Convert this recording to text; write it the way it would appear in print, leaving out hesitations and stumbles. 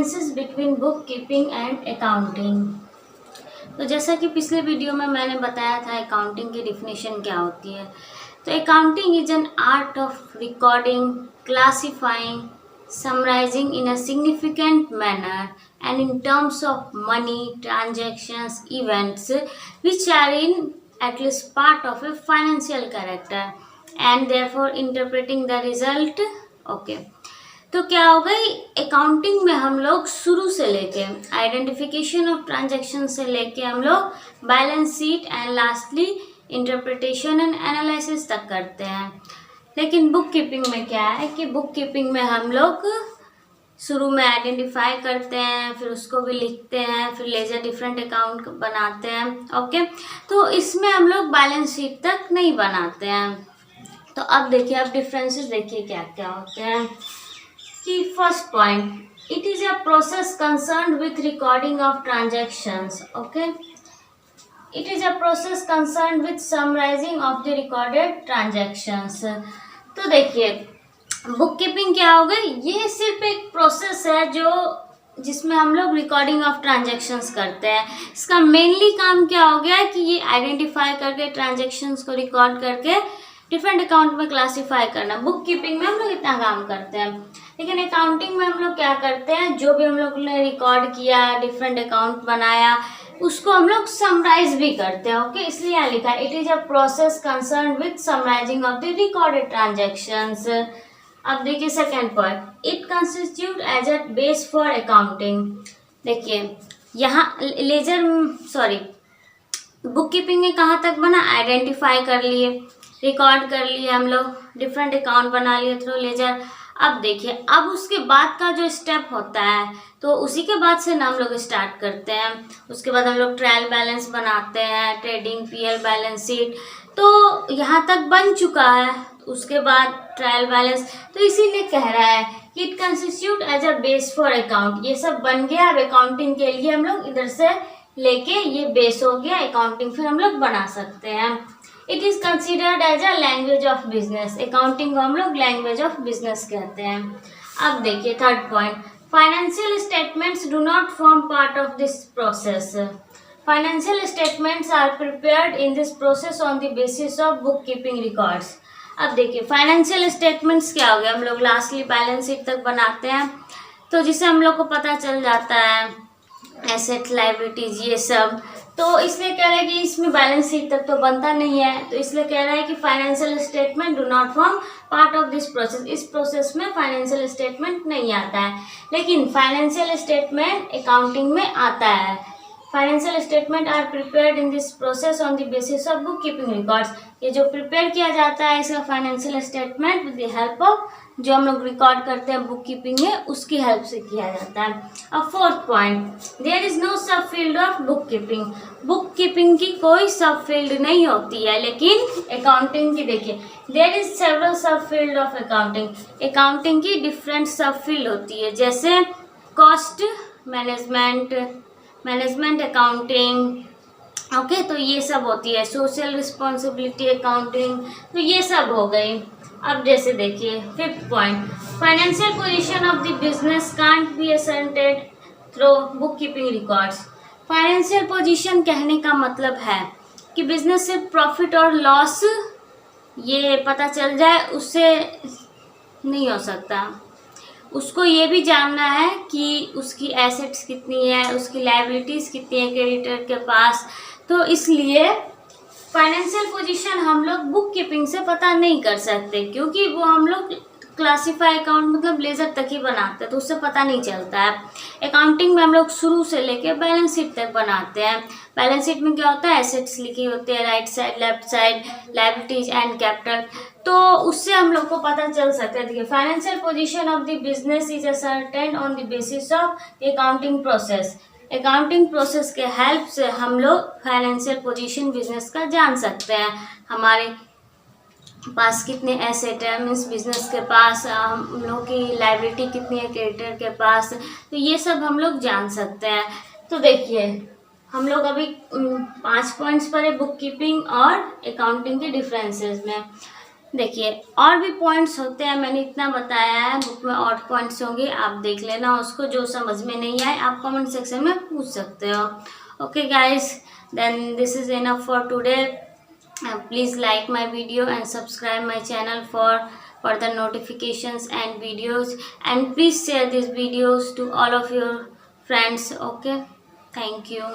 Differences between book keeping and accounting. तो जैसा कि पिछले वीडियो में मैंने बताया था अकाउंटिंग की डिफिनेशन क्या होती है। तो accounting is an art of recording, classifying, summarizing in a significant manner and in terms of money, transactions, events which are in at least part of a financial character and therefore interpreting the result। okay, तो क्या हो गई accounting में हम लोग शुरू से लेके आइडेंटिफिकेशन ऑफ ट्रांजैक्शन से लेके हम लोग balance sheet and lastly interpretation and analysis तक करते हैं। लेकिन बुक कीपिंग में क्या है कि बुक कीपिंग में हम लोग शुरू में आइडेंटिफाई करते हैं, फिर उसको भी लिखते हैं, फिर लेजर डिफरेंट अकाउंट बनाते हैं। ओके, तो इसमें हम लोग बैलेंस शीट तक नहीं बनाते हैं। तो अब देखिए, अब डिफरेंसेस देखिए क्या क्या होते हैं कि first point, it is a process concerned with recording of transactions. Okay, it is a process concerned with summarizing of the recorded transactions. तो देखिए बुक कीपिंग क्या हो गई, ये सिर्फ एक प्रोसेस है जो जिसमें हम लोग रिकॉर्डिंग ऑफ ट्रांजैक्शंस करते हैं। इसका मेनली काम क्या हो गया है कि ये आइडेंटिफाई करके ट्रांजैक्शंस को रिकॉर्ड करके डिफरेंट अकाउंट में क्लासिफाई करना। बुक कीपिंग में हम लोग इतना काम करते हैं, लेकिन अकाउंटिंग में हम लोग क्या करते हैं, जो भी हम लोग ने रिकॉर्ड किया, डिफरेंट अकाउंट बनाया, उसको हम लोग समराइज भी करते हैं। ओके, इसलिए यहाँ लिखा है it is a process concern with summarizing of the recorded transactions. अब देखिए second point, it constitute as a base for accounting. देखिए यहाँ बुक कीपिंग में कहाँ तक बना, आइडेंटिफाई कर लिए, रिकॉर्ड कर लिए, हम लोग डिफरेंट अकाउंट बना लिए थ्रू लेजर। अब देखिए, अब उसके बाद का जो स्टेप होता है तो उसी के बाद से ना हम लोग स्टार्ट करते हैं। उसके बाद हम लोग ट्रायल बैलेंस बनाते हैं, ट्रेडिंग पीएल बैलेंस शीट, तो यहाँ तक बन चुका है। उसके बाद ट्रायल बैलेंस, तो इसीलिए कह रहा है कि it constitute as a base for account. ये सब बन गया, अब अकाउंटिंग के लिए हम लोग इधर से लेके ये बेस हो गया, अकाउंटिंग फिर हम लोग बना सकते हैं। It is considered as a language of business. Accounting को हम लोग लैंग्वेज ऑफ बिजनेस कहते हैं। अब देखिए third point, financial statements do not form part of this process. Financial statements are prepared in this process on the basis of book keeping records. अब देखिए financial statements क्या हो गया, हम लोग लास्टली बैलेंस शीट तक बनाते हैं, तो जिससे हम लोग को पता चल जाता है एसेट लायबिलिटीज ये सब। तो इसलिए कह रहा है कि इसमें बैलेंस शीट तक तो बनता नहीं है, तो इसलिए कह रहा है कि financial statement do not form part of this process. इस प्रोसेस में फाइनेंशियल स्टेटमेंट नहीं आता है, लेकिन फाइनेंशियल स्टेटमेंट अकाउंटिंग में आता है। Financial statement are prepared in this process on the basis of book keeping records. ये जो प्रिपेयर किया जाता है इसका financial statement with the help of जो हम लोग रिकॉर्ड करते हैं बुक कीपिंग में, उसकी हेल्प से किया जाता है। अब fourth point, there is no sub field of book keeping. Book keeping की कोई सब फील्ड नहीं होती है, लेकिन अकाउंटिंग की देखिए देयर इज सेवरल सब फील्ड ऑफ अकाउंटिंग। अकाउंटिंग की डिफरेंट सब फील्ड होती है, जैसे cost management, management accounting. Okay, तो ये सब होती है, सोशल रिस्पॉन्सिबिलिटी अकाउंटिंग, तो ये सब हो गई। अब जैसे देखिए fifth point, financial position of the business can't be asserted through book keeping records. Financial position कहने का मतलब है कि बिजनेस से प्रॉफिट और लॉस ये पता चल जाए उससे नहीं हो सकता। उसको ये भी जानना है कि उसकी एसेट्स कितनी है, उसकी लायबिलिटीज़ कितनी है क्रेडिटर के पास। तो इसलिए फाइनेंशियल पोजीशन हम लोग बुक कीपिंग से पता नहीं कर सकते, क्योंकि वो हम लोग क्लासीफाई अकाउंट मतलब लेजर तक ही बनाते हैं, तो उससे पता नहीं चलता है। अकाउंटिंग में हम लोग शुरू से लेके बैलेंस शीट तक बनाते हैं। बैलेंस शीट में क्या होता है, एसेट्स लिखी होती है right side, left side, liabilities and capital, तो उससे हम लोग को पता चल सकता है। देखिए financial position of the business is ascertain on the basis of the accounting process. Accounting process के हेल्प से हम लोग फाइनेंशियल पोजीशन बिजनेस का जान सकते हैं। हमारे पास कितने एसेट है, मीन्स बिजनेस के पास हम लोग की लायबिलिटी कितनी है क्रेडिटर के पास, तो ये सब हम लोग जान सकते हैं। तो देखिए हम लोग अभी 5 पॉइंट्स पर है बुक कीपिंग और अकाउंटिंग के डिफरेंसेस में। देखिए और भी पॉइंट्स होते हैं, मैंने इतना बताया है, बुक में और पॉइंट्स होंगे, आप देख लेना उसको, जो समझ में नहीं आए आप कमेंट सेक्शन में पूछ सकते हो। Okay guys, then this is enough for today. Please like my video and subscribe my channel for further notifications and videos, and please share these videos to all of your friends. Okay, thank you.